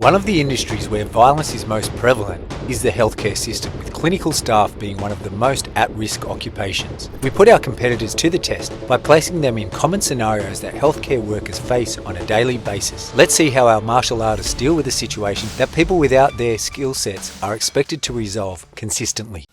One of the industries where violence is most prevalent is the healthcare system, with clinical staff being one of the most at-risk occupations. We put our competitors to the test by placing them in common scenarios that healthcare workers face on a daily basis. Let's see how our martial artists deal with a situation that people without their skill sets are expected to resolve consistently.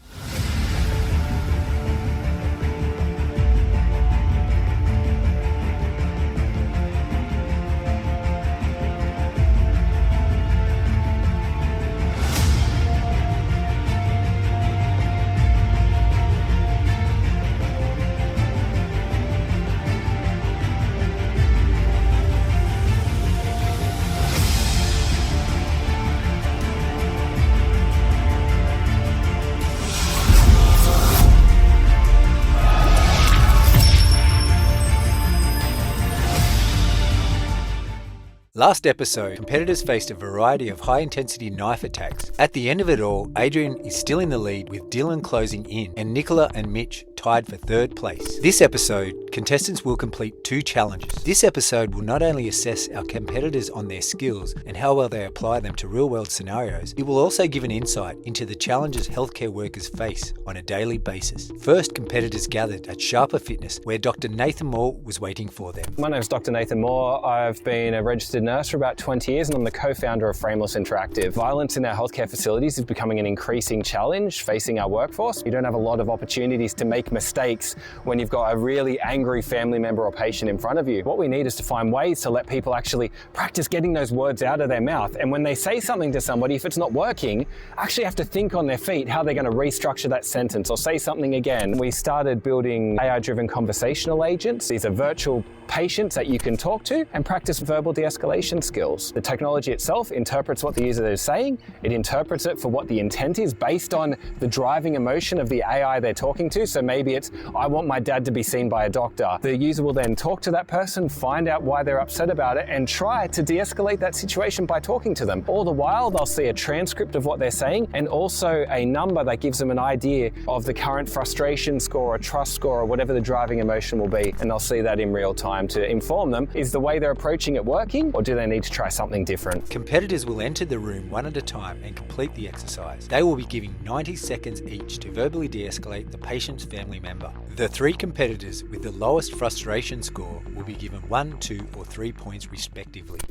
Last episode, competitors faced a variety of high-intensity knife attacks. At the end of it all, Adrian is still in the lead with Dylan closing in, and Nikola and Mitch tied for third place. This episode, contestants will complete 2 challenges. This episode will not only assess our competitors on their skills and how well they apply them to real-world scenarios, it will also give an insight into the challenges healthcare workers face on a daily basis. First, competitors gathered at Sharper Fitness, where Dr. Nathan Moore was waiting for them. My name is Dr. Nathan Moore. I've been a registered nurse for about 20 years and I'm the co-founder of Frameless Interactive. Violence in our healthcare facilities is becoming an increasing challenge facing our workforce. You don't have a lot of opportunities to make mistakes when you've got a really angry family member or patient in front of you. What we need is to find ways to let people actually practice getting those words out of their mouth. And when they say something to somebody, if it's not working, actually have to think on their feet how they're going to restructure that sentence or say something again. We started building AI-driven conversational agents. These are virtual patients that you can talk to and practice verbal de-escalation skills. The technology itself interprets what the user is saying. It interprets it for what the intent is based on the driving emotion of the AI they're talking to. So maybe it's, I want my dad to be seen by a doctor. The user will then talk to that person, find out why they're upset about it, and try to de-escalate that situation by talking to them. All the while, they'll see a transcript of what they're saying and also a number that gives them an idea of the current frustration score or trust score or whatever the driving emotion will be. And they'll see that in real time to inform them, is the way they're approaching it working, or do they need to try something different? Competitors will enter the room one at a time and complete the exercise. They will be given 90 seconds each to verbally de-escalate the patient's family member. The 3 competitors with the lowest frustration score will be given 1, 2, or 3 points respectively.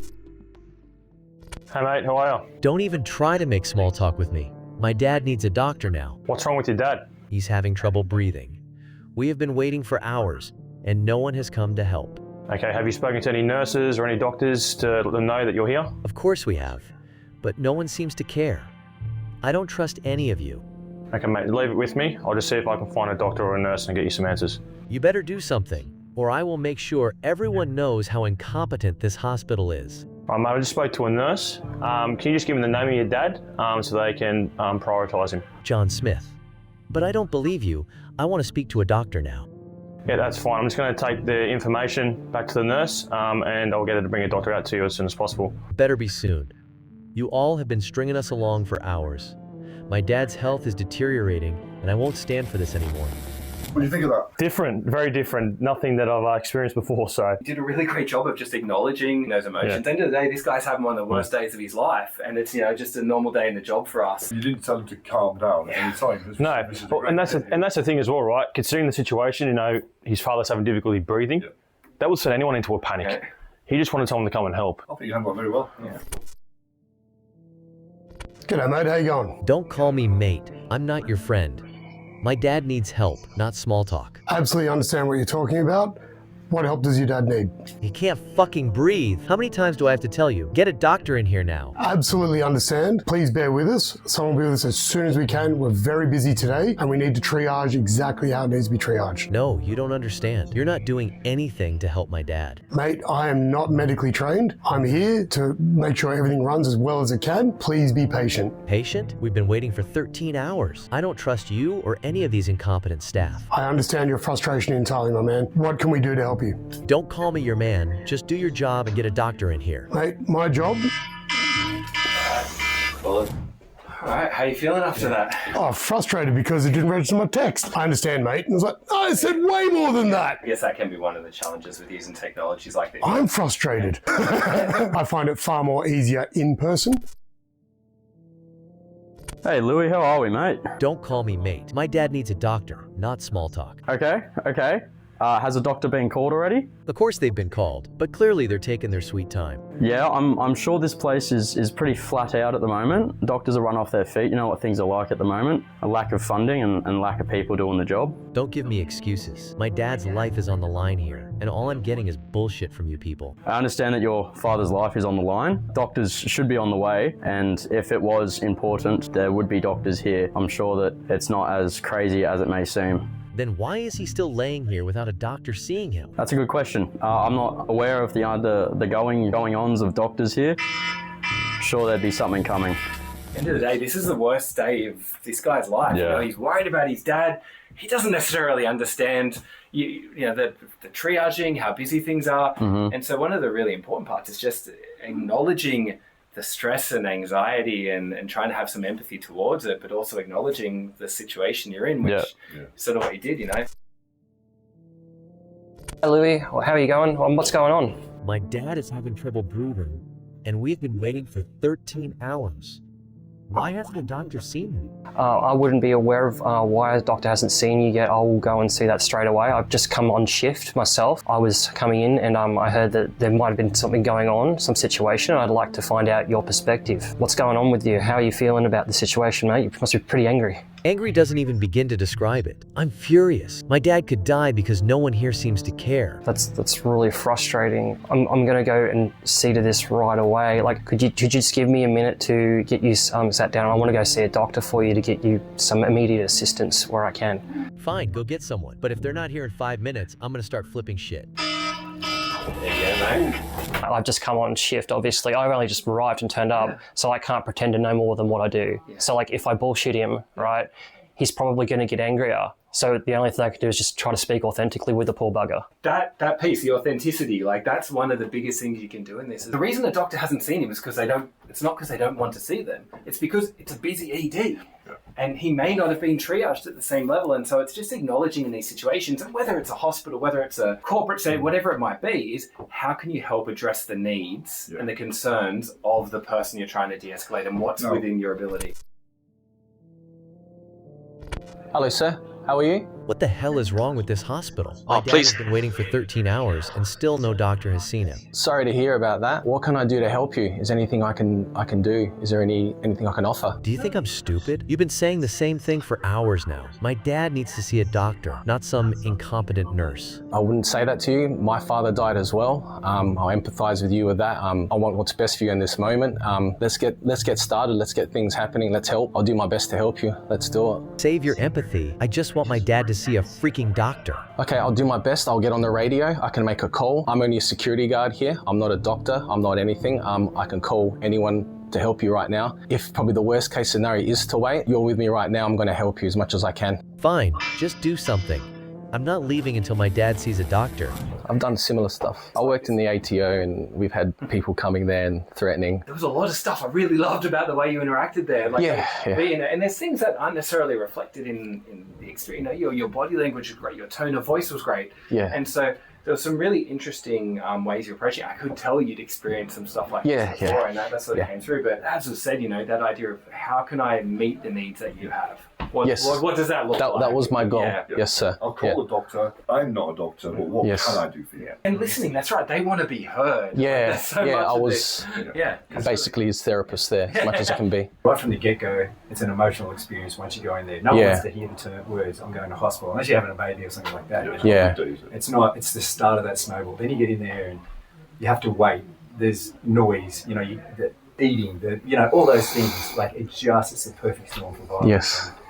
Hey mate, how are you? Don't even try to make small talk with me. My dad needs a doctor now. What's wrong with your dad? He's having trouble breathing. We have been waiting for hours, and no one has come to help. Okay, have you spoken to any nurses or any doctors to let them know that you're here? Of course we have, but no one seems to care. I don't trust any of you. Okay mate, leave it with me. I'll just see if I can find a doctor or a nurse and get you some answers. You better do something, or I will make sure everyone knows how incompetent this hospital is. Mate, I just spoke to a nurse. Can you just give them the name of your dad so they can prioritise him? John Smith. But I don't believe you. I want to speak to a doctor now. Yeah, that's fine. I'm just going to take the information back to the nurse and I'll get her to bring a doctor out to you as soon as possible. Better be soon. You all have been stringing us along for hours. My dad's health is deteriorating and I won't stand for this anymore. What do you think of that? Different, very different. Nothing that I've experienced before, so. You did a really great job of just acknowledging those emotions. Yeah. At the end of the day, this guy's having one of the worst days of his life, and it's just a normal day in the job for us. You didn't tell him to calm down at any time. No, and that's the thing as well, right? Considering the situation, his father's having difficulty breathing. Yeah. That would set anyone into a panic. Yeah. He just wanted someone to come and help. I think you handled it very well. Yeah. G'day mate, how you going? Don't call me mate. I'm not your friend. My dad needs help, not small talk. Absolutely understand what you're talking about. What help does your dad need? He can't fucking breathe. How many times do I have to tell you? Get a doctor in here now. Absolutely understand. Please bear with us. Someone will be with us as soon as we can. We're very busy today and we need to triage exactly how it needs to be triaged. No, you don't understand. You're not doing anything to help my dad. Mate, I am not medically trained. I'm here to make sure everything runs as well as it can. Please be patient. Patient? We've been waiting for 13 hours. I don't trust you or any of these incompetent staff. I understand your frustration entirely, my man. What can we do to help you? Don't call me your man. Just do your job and get a doctor in here. Mate, my job? Well, All right, how you feeling after that? Oh, frustrated because it didn't register my text. I understand, mate. And I was like, oh, I said way more than that. I guess that can be one of the challenges with using technologies like this. I'm frustrated. I find it far more easier in person. Hey Louis, how are we, mate? Don't call me mate. My dad needs a doctor, not small talk. Okay. Has a doctor been called already? Of course they've been called, but clearly they're taking their sweet time. Yeah, I'm sure this place is pretty flat out at the moment. Doctors are run off their feet. You know what things are like at the moment. A lack of funding and lack of people doing the job. Don't give me excuses. My dad's life is on the line here, and all I'm getting is bullshit from you people. I understand that your father's life is on the line. Doctors should be on the way, and if it was important, there would be doctors here. I'm sure that it's not as crazy as it may seem. Then why is he still laying here without a doctor seeing him? That's a good question. I'm not aware of the going-ons of doctors here. Sure, there'd be something coming. End of the day, this is the worst day of this guy's life. Yeah. You know, he's worried about his dad. He doesn't necessarily understand, the triaging, how busy things are. Mm-hmm. And so one of the really important parts is just acknowledging the stress and anxiety and trying to have some empathy towards it, but also acknowledging the situation you're in, which is sort of what you did, you know. Hey Louis, how are you going? What's going on? My dad is having trouble breathing, and we've been waiting for 13 hours. Why hasn't a doctor seen him? I wouldn't be aware of why a doctor hasn't seen you yet. I will go and see that straight away. I've just come on shift myself. I was coming in and I heard that there might have been something going on, some situation. I'd like to find out your perspective. What's going on with you? How are you feeling about the situation, mate? You must be pretty angry. Angry doesn't even begin to describe it. I'm furious. My dad could die because no one here seems to care. That's really frustrating. I'm going to go and see to this right away. Like, could you just give me a minute to get you sat down? I want to go see a doctor for you to get you some immediate assistance where I can. Fine, go get someone. But if they're not here in 5 minutes, I'm going to start flipping shit. There you go, mate. I've just come on shift, obviously. I've only just arrived and turned up, so I can't pretend to know more than what I do. Yeah. So, like, if I bullshit him, right, he's probably going to get angrier. So the only thing I can do is just try to speak authentically with the poor bugger. That piece, the authenticity, like that's one of the biggest things you can do in this. The reason the doctor hasn't seen him is because it's not because they don't want to see them. It's because it's a busy ED. And he may not have been triaged at the same level. And so it's just acknowledging in these situations, and whether it's a hospital, whether it's a corporate setting, whatever it might be, is how can you help address the needs and the concerns of the person you're trying to de-escalate and what's within your ability. Hello, sir. How are you? What the hell is wrong with this hospital? My dad has been waiting for 13 hours and still no doctor has seen him. Sorry to hear about that. What can I do to help you? Is there anything I can do? Is there anything I can offer? Do you think I'm stupid? You've been saying the same thing for hours now. My dad needs to see a doctor, not some incompetent nurse. I wouldn't say that to you. My father died as well. I'll empathize with you with that. I want what's best for you in this moment. Let's get started. Let's get things happening. Let's help. I'll do my best to help you. Let's do it. Save your empathy. I just want my dad to see a freaking doctor. Okay, I'll do my best. I'll get on the radio. I can make a call. I'm only a security guard here. I'm not a doctor. I'm not anything. I can call anyone to help you right now. If probably the worst case scenario is to wait, you're with me right now. I'm going to help you as much as I can. Fine, just do something. I'm not leaving until my dad sees a doctor. I've done similar stuff. I worked in the ATO and we've had people coming there and threatening. There was a lot of stuff I really loved about the way you interacted there. Like, and there's things that aren't necessarily reflected in the experience. You know, your body language was great, your tone of voice was great. Yeah. And so there were some really interesting ways you approach it. I could tell you'd experienced some stuff like this before, and that sort of came through. But as I said, that idea of how can I meet the needs that you have? What does that look like? That was my goal. Yeah. Yes, sir. I'll call the doctor. I'm not a doctor, but what can I do for you? And listening, that's right. They want to be heard. Yeah, I was basically his therapist there as much as I can be. Right from the get-go, it's an emotional experience once you go in there. No one wants to hear the words, I'm going to hospital, unless you're having a baby or something like that. It's not, it's the start of that snowball. Then you get in there and you have to wait. There's noise, the eating, all those things. Like, it's the perfect storm for violence. Yes. And,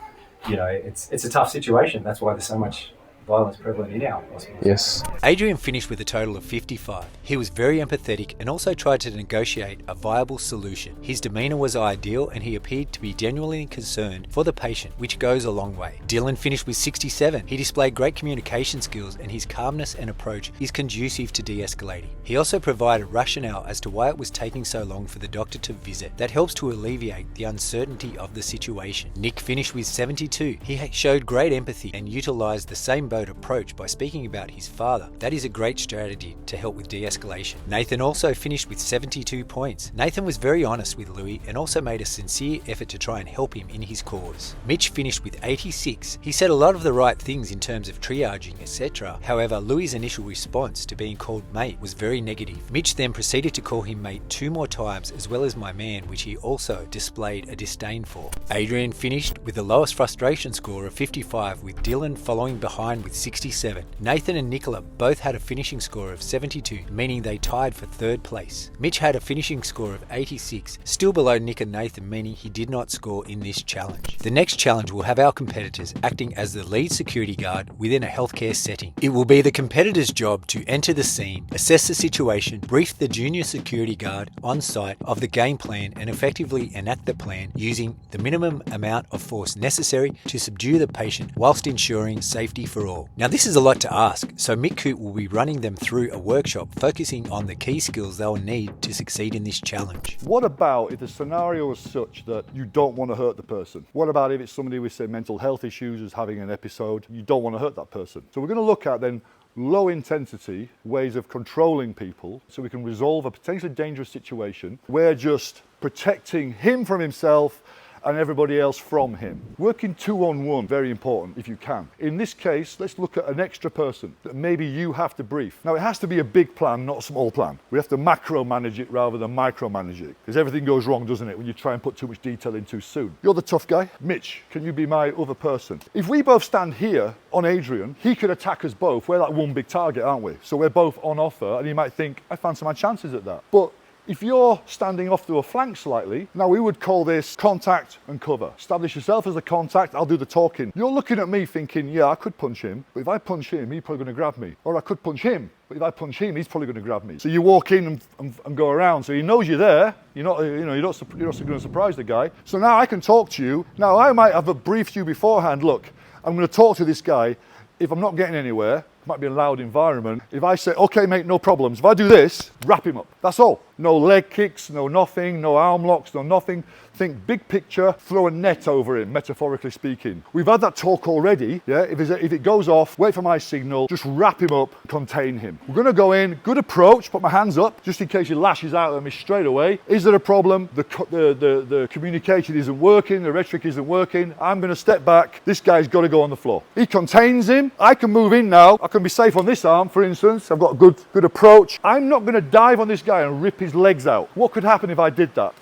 it's a tough situation. That's why there's so much violence prevalent in our hospitals. Yes. Adrian finished with a total of 55. He was very empathetic and also tried to negotiate a viable solution. His demeanour was ideal and he appeared to be genuinely concerned for the patient, which goes a long way. Dylan finished with 67. He displayed great communication skills and his calmness and approach is conducive to de-escalating. He also provided rationale as to why it was taking so long for the doctor to visit. That helps to alleviate the uncertainty of the situation. Nick finished with 72. He showed great empathy and utilised the same boat approach by speaking about his father. That is a great strategy to help with de-escalation. Nathan also finished with 72 points. Nathan was very honest with Louis and also made a sincere effort to try and help him in his cause. Mitch finished with 86. He said a lot of the right things in terms of triaging, etc. However, Louis' initial response to being called mate was very negative. Mitch then proceeded to call him mate 2 more times, as well as my man, which he also displayed a disdain for. Adrian finished with the lowest frustration score of 55, with Dylan following behind with 67. Nathan and Nikola both had a finishing score of 72, meaning they tied for 3rd place. Mitch had a finishing score of 86, still below Nick and Nathan, meaning he did not score in this challenge. The next challenge will have our competitors acting as the lead security guard within a healthcare setting. It will be the competitor's job to enter the scene, assess the situation, brief the junior security guard on site of the game plan and effectively enact the plan using the minimum amount of force necessary to subdue the patient whilst ensuring safety for all. Now this is a lot to ask, so Mick Coup will be running them through a workshop focusing on the key skills they'll need to succeed in this challenge. What about if the scenario is such that you don't want to hurt the person? What about if it's somebody with, say, mental health issues who's having an episode? You don't want to hurt that person. So we're going to look at then low intensity ways of controlling people so we can resolve a potentially dangerous situation. We're just protecting him from himself and everybody else from him. Working 2-on-1, very important if you can. In this case, let's look at an extra person that maybe you have to brief. Now it has to be a big plan, not a small plan. We have to macro manage it rather than micro manage it, because everything goes wrong, doesn't it, when you try and put too much detail in too soon. You're the tough guy. Mitch, can you be my other person? If we both stand here on Adrian, he could attack us both. We're like one big target, aren't we? So we're both on offer and he might think, I fancy my chances at that. But if you're standing off to a flank slightly, now we would call this contact and cover. Establish yourself as a contact, I'll do the talking. You're looking at me thinking, yeah, I could punch him, but if I punch him, he's probably going to grab me. Or I could punch him, but if I punch him, he's probably going to grab me. So you walk in and go around, so he knows you're there. You're not going to surprise the guy. So now I can talk to you. Now I might have briefed you beforehand. Look, I'm going to talk to this guy. If I'm not getting anywhere, it might be a loud environment. If I say, okay, mate, no problems. If I do this, wrap him up. That's all. No leg kicks, no nothing, no arm locks, no nothing. Think big picture, throw a net over him, metaphorically speaking. We've had that talk already, yeah? If it goes off, wait for my signal, just wrap him up, contain him. We're gonna go in, good approach, put my hands up, just in case he lashes out at me straight away. Is there a problem? The communication isn't working, the rhetoric isn't working. I'm gonna step back, this guy's gotta go on the floor. He contains him, I can move in now, I can be safe on this arm, for instance. I've got a good approach. I'm not gonna dive on this guy and rip his legs out. What could happen if I did that?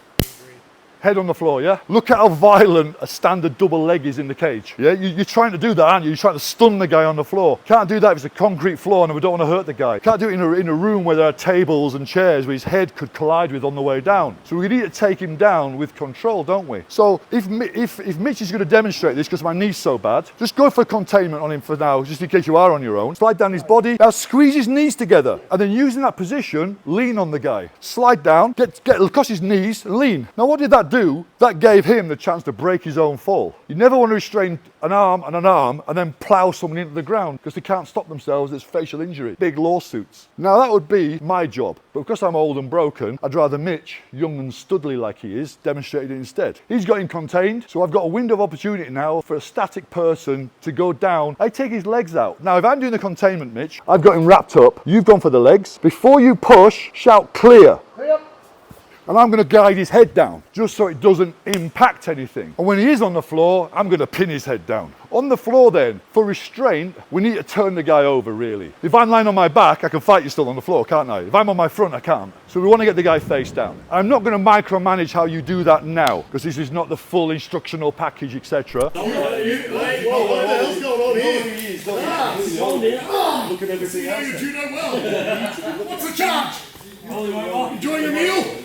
Head on the floor, yeah? Look at how violent a standard double leg is in the cage. Yeah, you're trying to do that, aren't you? You're trying to stun the guy on the floor. Can't do that if it's a concrete floor and we don't want to hurt the guy. Can't do it in a room where there are tables and chairs where his head could collide with on the way down. So we need to take him down with control, don't we? So if Mitch is going to demonstrate this because my knee's so bad, just go for containment on him for now, just in case you are on your own. Slide down his body. Now squeeze his knees together. And then using that position, lean on the guy. Slide down, get across his knees, and lean. Now what did that do? That gave him the chance to break his own fall. You never want to restrain an arm and then plough someone into the ground because they can't stop themselves. It's facial injury. Big lawsuits. Now that would be my job. But because I'm old and broken, I'd rather Mitch, young and studly like he is, demonstrated it instead. He's got him contained, so I've got a window of opportunity now for a static person to go down. I take his legs out. Now if I'm doing the containment, Mitch, I've got him wrapped up. You've gone for the legs. Before you push, shout clear. And I'm going to guide his head down, just so it doesn't impact anything. And when he is on the floor, I'm going to pin his head down. On the floor then, for restraint, we need to turn the guy over, really. If I'm lying on my back, I can fight you still on the floor, can't I? If I'm on my front, I can't. So we want to get the guy face down. I'm not going to micromanage how you do that now, because this is not the full instructional package, etc. What the hell's going on here? Look at everything else. You know well. What's the charge? Enjoying your meal?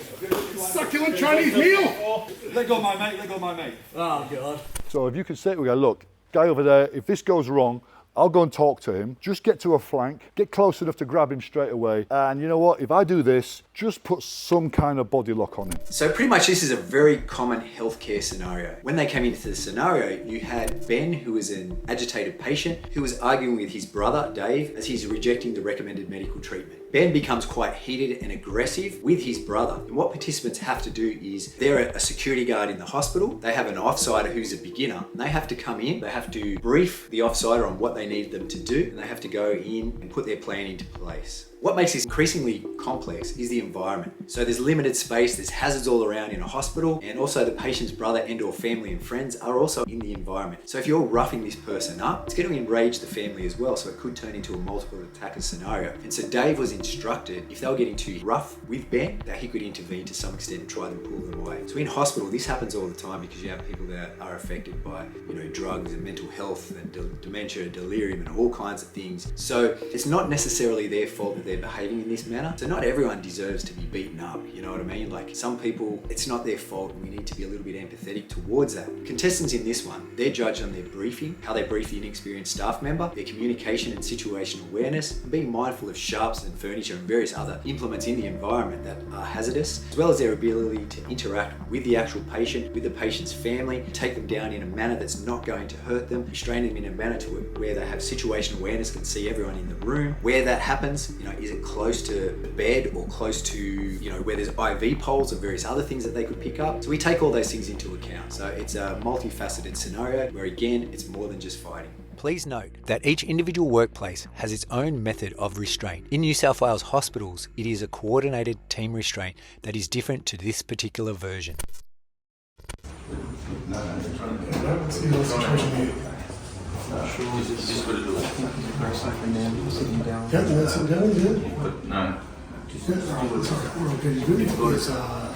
Succulent Chinese meal? Let go, my mate. Oh, God. So if you can say to a guy, look, guy over there, if this goes wrong, I'll go and talk to him, just get to a flank, get close enough to grab him straight away. And you know what? If I do this, just put some kind of body lock on him. So pretty much this is a very common healthcare scenario. When they came into the scenario, you had Ben, who was an agitated patient, who was arguing with his brother, Dave, as he's rejecting the recommended medical treatment. Ben becomes quite heated and aggressive with his brother. And what participants have to do is, they're a security guard in the hospital, they have an offsider who's a beginner, and they have to come in, they have to brief the offsider on what they need them to do, and they have to go in and put their plan into place. What makes this increasingly complex is the environment. So there's limited space, there's hazards all around in a hospital, and also the patient's brother and or family and friends are also in the environment. So if you're roughing this person up, it's going to enrage the family as well, so it could turn into a multiple attacker scenario. And so Dave was instructed, if they were getting too rough with Ben, that he could intervene to some extent and try to pull them away. So in hospital, this happens all the time because you have people that are affected by, drugs and mental health and dementia, delirium, and all kinds of things. So it's not necessarily their fault that they're behaving in this manner. So not everyone deserves to be beaten up, you know what I mean? Like some people, it's not their fault, and we need to be a little bit empathetic towards that. Contestants in this one, they're judged on their briefing, how they brief the inexperienced staff member, their communication and situational awareness, and being mindful of sharps and furniture and various other implements in the environment that are hazardous, as well as their ability to interact with the actual patient, with the patient's family, take them down in a manner that's not going to hurt them, restrain them in a manner to where they have situational awareness, can see everyone in the room. Where that happens, is it close to the bed or close to, where there's IV poles or various other things that they could pick up. So we take all those things into account. So it's a multifaceted scenario where, again, it's more than just fighting. Please note that each individual workplace has its own method of restraint. In New South Wales hospitals, it is a coordinated team restraint that is different to this particular version.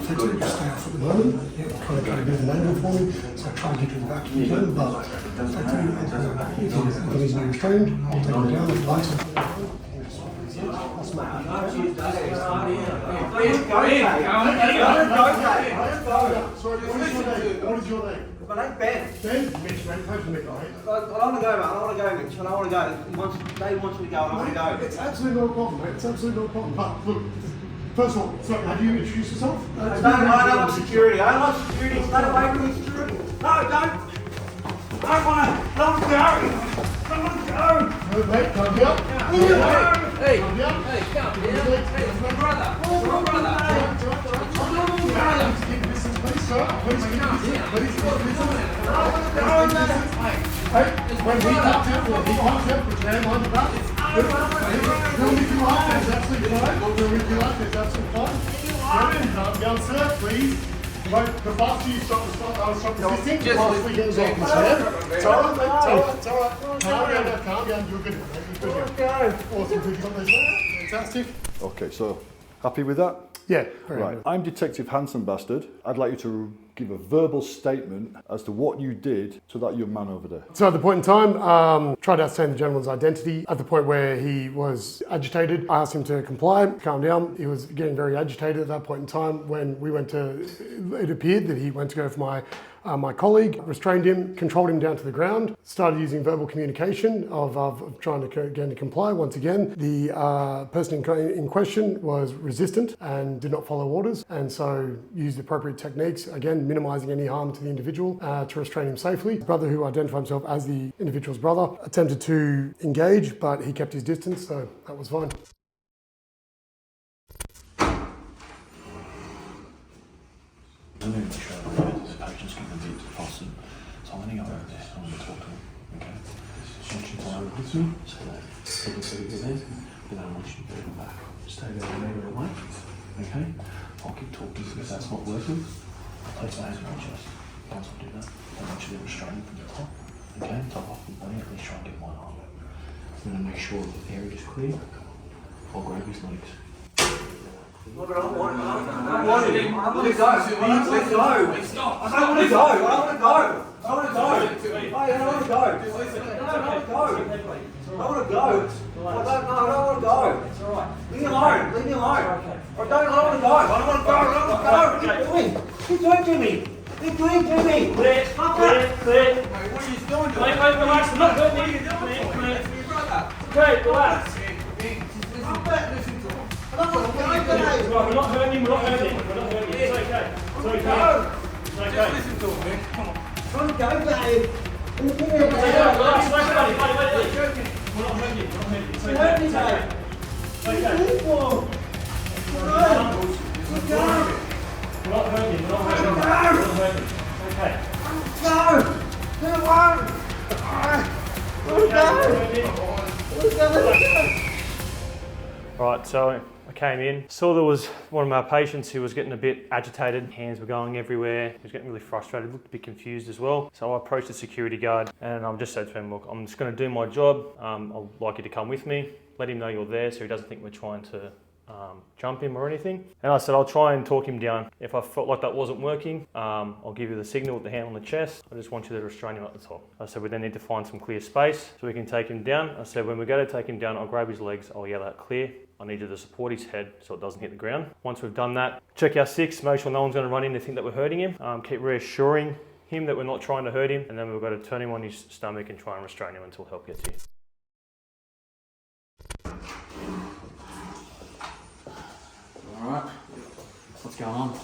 Effectively just stay off at the moment. Trying to get a bit of an angle for me, so I try and get to the back if you can, but if he's not restrained, I'll take him down with lights. What is your name? My name's Ben. Ben? Mitch, mate. Thanks for Mick, mate. I want to go, mate. I want to go, Mitch. I want to go. Dave wants me to go, and I want to go. It's absolutely no problem, mate. It's absolutely no problem. But look, first of all, so have you introduced yourself? I don't want security. I don't want security. Stay away from me, security. No, don't. I don't want to. I don't want to go. I don't want to go. No, mate, calm down. Hey, calm down. Hey, calm down. Hey, it's my brother. It's my brother. When he comes out, put your hand on the back. We'll lift you up, that's absolutely fine. We'll lift you up, that's absolutely fine. Calm down, sir, please. The faster you stop resisting, the faster we get resolved this hand. It's alright, mate. It's alright. Calm down. You're good. You're good. Awesome. Good. You got those right? Fantastic. Okay, so happy with that? Yeah, very right. good. I'm Detective Handsome Bastard. I'd like you to give a verbal statement as to what you did to that young man over there. So at the point in time, tried to ascertain the gentleman's identity. At the point where he was agitated, I asked him to comply, calm down. He was getting very agitated at that point in time. When we went to, it appeared that he went to go for my colleague, restrained him, controlled him down to the ground, started using verbal communication of trying to get him to comply. Once again, the person in question was resistant and did not follow orders, and so used appropriate techniques, again, minimising any harm to the individual to restrain him safely. His brother, who identified himself as the individual's brother, attempted to engage, but he kept his distance, so that was fine. Patients can be possible. So I'm going to go over there. I'm going to talk to him. Okay? So I want you to go over with me. So that he can see you there. Then I want you to bring him back. Stay there a metre away. Okay? I'll keep talking. If that's not working, I'll place my hands on my chest. Once I do that, I want you to restrain him from the top. Okay? Top off the body. At least try and get one arm. I'm going to make sure the area is clear. I'll grab his legs. Look, I don't want him. Let me go. Let's go. I don't want to go. I don't want to go. I don't want to go. I don't want to go. I don't want to go. I want to go. I don't want to go. It's all right. Leave me alone. Leave me alone. I don't want to go. I don't want to go. I don't want to go. What are you doing? What are you doing to me? Clear, clear, clear. Clear, clear, clear. Mate, what are you doing? Wait, relax. I'm not hurting you. Clear. Okay, relax. We're not hurting him. We're not hurting him. It's okay. It's okay. It's okay. Just listen to him, man. Come on. Trying to go, babe. Relax, buddy. We're not hurting you. We're not hurting you. It's okay. It's okay. It's okay. We're not hurting you. We're not hurting you. It's okay. Right, so I came in, saw there was one of my patients who was getting a bit agitated, hands were going everywhere, he was getting really frustrated, looked a bit confused as well. So I approached the security guard and I just said to him, look, I'm just going to do my job, I'd like you to come with me, let him know you're there so he doesn't think we're trying to jump him or anything. And I said, I'll try and talk him down. If I felt like that wasn't working, I'll give you the signal with the hand on the chest. I just want you to restrain him at the top. I said, we then need to find some clear space so we can take him down. I said, when we go to take him down, I'll grab his legs, I'll yell out clear. I need you to support his head so it doesn't hit the ground. Once we've done that, check our 6, make sure no one's going to run in to think that we're hurting him. Keep reassuring him that we're not trying to hurt him, and then we've got to turn him on his stomach and try and restrain him until help gets here. Alright, what's going on?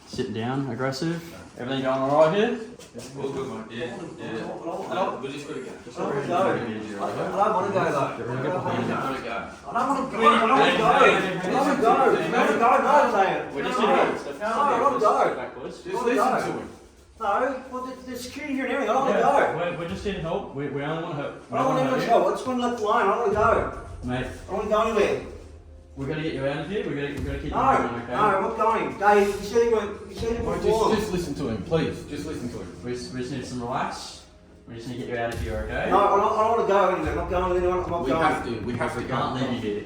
Sitting down, aggressive. Everything going alright here? All good, mate. Yeah. We just got to go. I don't want to go though. I don't want to go. We're just in here. Just listen to him. No, well, there's security here and everything. I don't want to go. We're just here to help. We only want to help. I don't want anyone to go. I just want to let the line. I don't want to go. Mate. I don't want to go anywhere. We're going to get you out of here. We're going to keep you going, okay? No, I'm not going. Dave, you said he went before. Just listen to him, please. Just listen to him. We just need some relax. We just need to get you out of here, okay? No, I don't want to go anywhere. I'm not going with anyone. I'm not going. We have to go. Can't leave you here.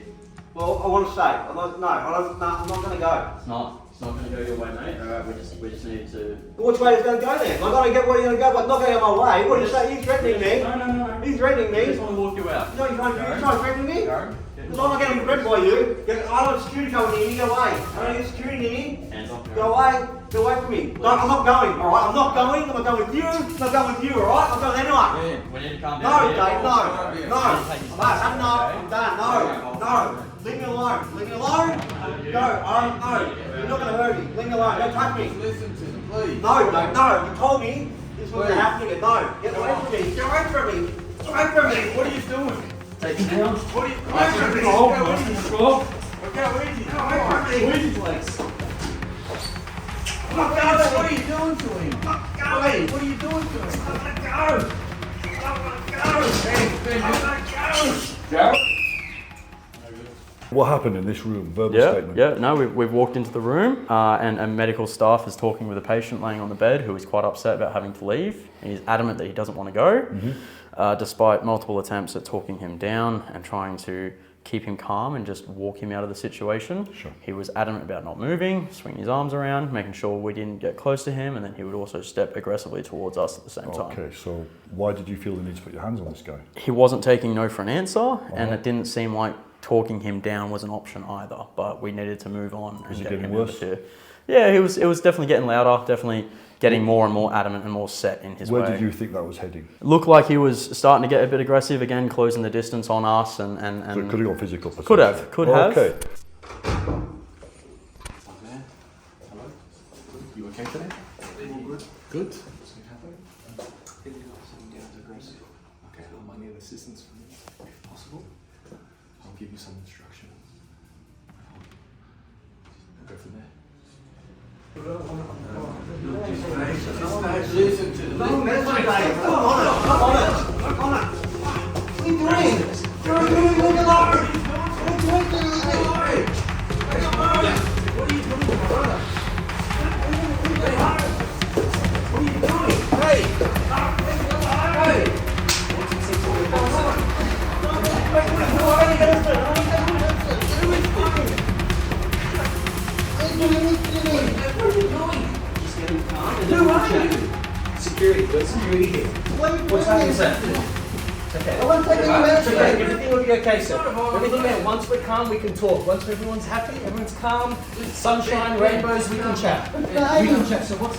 Well, I want to stay. I'm not going to go. It's not going to go your way, mate. Alright, we just need to... Which way is it going to go then? I'm going to get where you're going to go, but not going my way. What do you say? He's threatening me. No. He's threatening me. I just want to walk you out. No, you're trying to threaten me? No. Because I'm not getting threatened by you. I don't have security coming in. You go away. I don't have security in. Hands off. Go away. Go away from me. No, I'm not going. All right, I'm not going. I'm not going with you. I'm not going with you. All right, I'm going with anyone. Yeah, we need to calm No, down. Dave. No. I'm done. No. Leave me alone. Leave me alone. Go. No. You're not going to hurt me. Leave me alone. Don't touch me. Listen to him, please. No, Dave. No. You told me this was happening. No. Get away from me. Get away from me. Get away from me. What are you doing? Take him down. What are you doing? Squeeze his legs. What are you doing to him? What are you doing to him? I want to go. What happened in this room? Verbal statement? Yeah, no, we've walked into the room and medical staff is talking with a patient laying on the bed who is quite upset about having to leave. He's adamant that he doesn't want to go, despite multiple attempts at talking him down and trying to keep him calm and just walk him out of the situation. Sure. He was adamant about not moving, swinging his arms around, making sure we didn't get close to him, and then he would also step aggressively towards us at the same time. Okay, so why did you feel the need to put your hands on this guy? He wasn't taking no for an answer, and it didn't seem like talking him down was an option either, but we needed to move on. Was he getting worse? Yeah, it was definitely getting louder, definitely getting more and more adamant and more set in his way. Where did you think that was heading? It looked like he was starting to get a bit aggressive again, closing the distance on us and So it could have gone physical. Could have. Okay. Hello? You okay today? Good. Good? Okay, I might need assistance from you, if possible. I'll give you some instruction. We'll go from there. Listen to them. Come on it. What are you doing? You're doing it alone. What are you doing, brother? What are you doing? Hey! Hey! Just getting calm. Security. Good security here. What's happening, sir? Okay. I want to take a minute. Okay. Everything will be okay, sir. Everything there. Once we're calm, we can talk. Once everyone's happy, everyone's calm, sunshine, rainbows, we can chat. We can chat. So what's?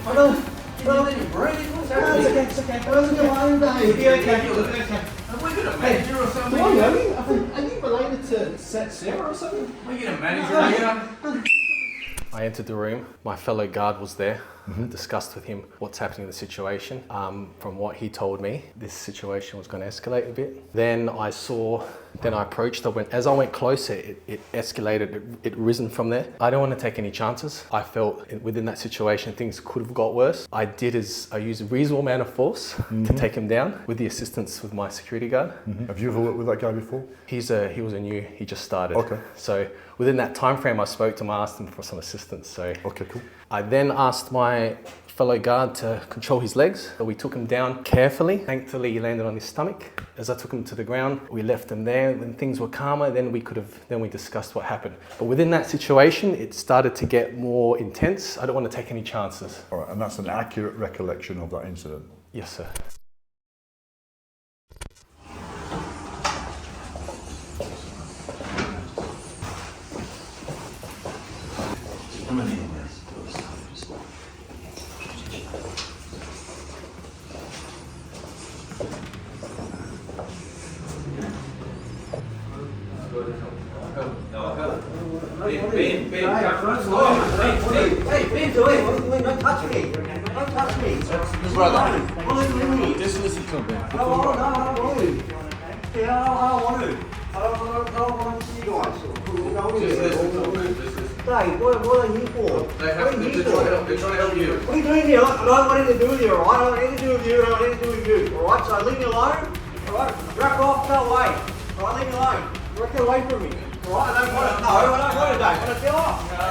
I don't. Well, it's okay. It's okay. It'll be okay. It'll be okay. Hey, do I know you? Are you related to Sarah or something? Are you a manager? I entered the room. My fellow guard was there. Discussed with him what's happening in the situation. From what he told me, this situation was going to escalate a bit. Then I approached. As I went closer, it escalated. It risen from there. I don't want to take any chances. I felt within that situation things could have got worse. I used a reasonable amount of force to take him down with the assistance with my security guard. Have you ever worked with that guy before? He was a new. He just started. Okay. So within that time frame, I spoke to him. I asked him for some assistance. So okay, cool. I then asked my fellow guard to control his legs. So we took him down carefully. Thankfully, he landed on his stomach. As I took him to the ground, we left him there. When things were calmer, then we discussed what happened. But within that situation, it started to get more intense. I don't want to take any chances. All right, and that's an accurate recollection of that incident? Yes, sir. Ben, don't touch me. Don't touch me. Brother, just listen to him, Ben. No, I don't want to. Yeah, I don't want to. I don't want to see you guys. Just listen to him. Dave, what are you for? They're trying to help you. What are you doing here? I don't want anything to do with you, alright? I don't want anything to do with you, I don't want anything to do with you, alright? So leave me alone, alright? Wrap off, go away. Alright, leave me alone. Get away from me. Alright, I don't want to. No, I don't want to, Dave. I want to get off. Get off.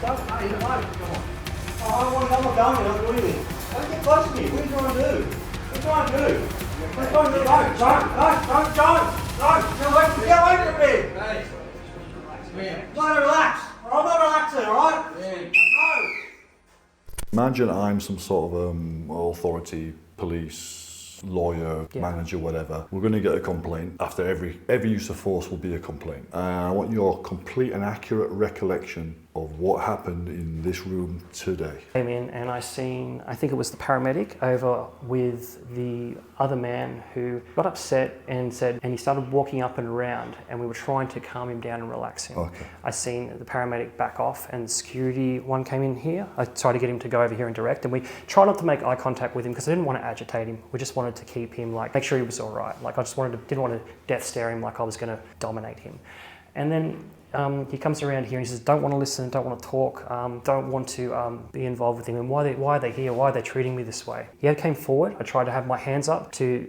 Don't, no, you don't. Come on. Oh, I don't want to, I'm not going, I'm not doing anything. Don't get close to me. What are you trying to do? What are you trying to do? What are you trying to do? Don't. Get away from me. I'm not relax. I'm not relaxing, alright? No. Imagine I'm some sort of authority, police, lawyer, manager, whatever. We're going to get a complaint. After every use of force will be a complaint. I want your complete and accurate recollection of what happened in this room today. Came in and I think it was the paramedic over with the other man who got upset and he started walking up and around, and we were trying to calm him down and relax him. Okay. I seen the paramedic back off and security one came in here. I tried to get him to go over here and direct, and we tried not to make eye contact with him because I didn't want to agitate him. We just wanted to keep him, make sure he was all right. I just didn't want to death stare him like I was going to dominate him. And then he comes around here and he says, don't want to listen, don't want to talk, don't want to be involved with him, and why are they here, why are they treating me this way? He came forward. I tried to have my hands up to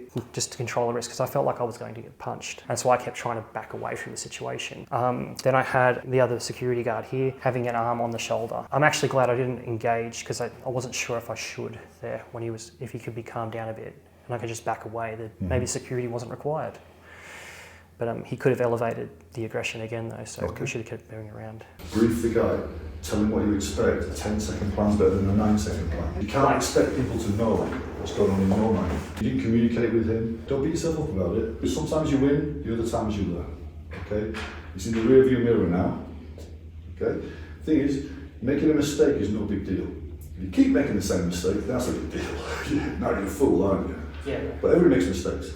control the risk because I felt like I was going to get punched. That's why I kept trying to back away from the situation. Then I had the other security guard here having an arm on the shoulder. I'm actually glad I didn't engage because I wasn't sure if I should there if he could be calmed down a bit and I could just back away, that maybe security wasn't required. But he could have elevated the aggression again though, so we should have kept moving around. Brief the guy, tell him what you expect. A 10-second plan's better than a 9-second plan. You can't expect people to know what's going on in your mind. You didn't communicate with him, don't beat yourself up about it. Because sometimes you win, the other times you learn. Okay? It's in the rear view mirror now. Okay? Thing is, making a mistake is no big deal. If you keep making the same mistake, that's a big deal. Now you're a fool, aren't you? Yeah. But everyone makes mistakes.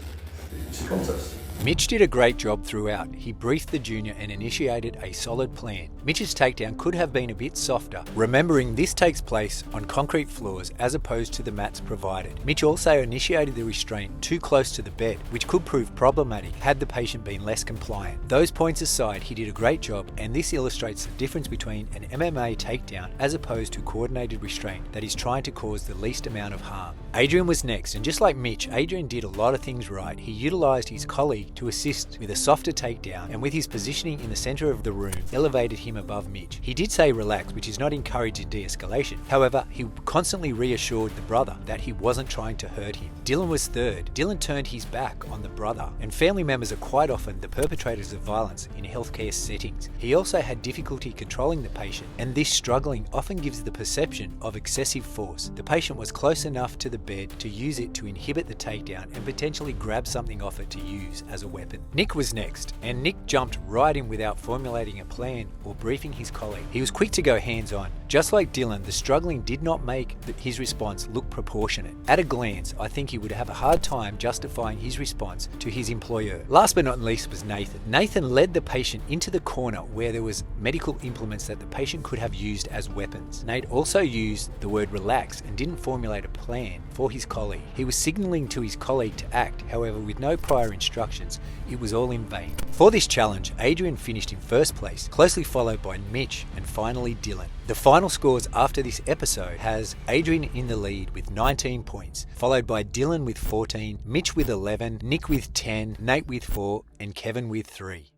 It's a contest. Mitch did a great job throughout. He briefed the junior and initiated a solid plan. Mitch's takedown could have been a bit softer, remembering this takes place on concrete floors as opposed to the mats provided. Mitch also initiated the restraint too close to the bed, which could prove problematic had the patient been less compliant. Those points aside, he did a great job, and this illustrates the difference between an MMA takedown as opposed to coordinated restraint that is trying to cause the least amount of harm. Adrian was next, and just like Mitch, Adrian did a lot of things right. He utilised his colleague to assist with a softer takedown, and with his positioning in the center of the room, elevated him above Mitch. He did say relax, which is not encouraged in de-escalation. However, he constantly reassured the brother that he wasn't trying to hurt him. Dylan was third. Dylan turned his back on the brother, and family members are quite often the perpetrators of violence in healthcare settings. He also had difficulty controlling the patient, and this struggling often gives the perception of excessive force. The patient was close enough to the bed to use it to inhibit the takedown and potentially grab something off it to use as a weapon. Nick was next, and Nick jumped right in without formulating a plan or briefing his colleague. He was quick to go hands-on. Just like Dylan, the struggling did not make his response look proportionate. At a glance, I think he would have a hard time justifying his response to his employer. Last but not least was Nathan. Nathan led the patient into the corner where there was medical implements that the patient could have used as weapons. Nate also used the word relax and didn't formulate a plan for his colleague. He was signaling to his colleague to act, however with no prior instructions, it was all in vain. For this challenge, Adrian finished in first place, closely followed by Mitch and finally Dylan. The final scores after this episode has Adrian in the lead with 19 points, followed by Dylan with 14, Mitch with 11, Nick with 10, Nate with 4, and Kevin with 3.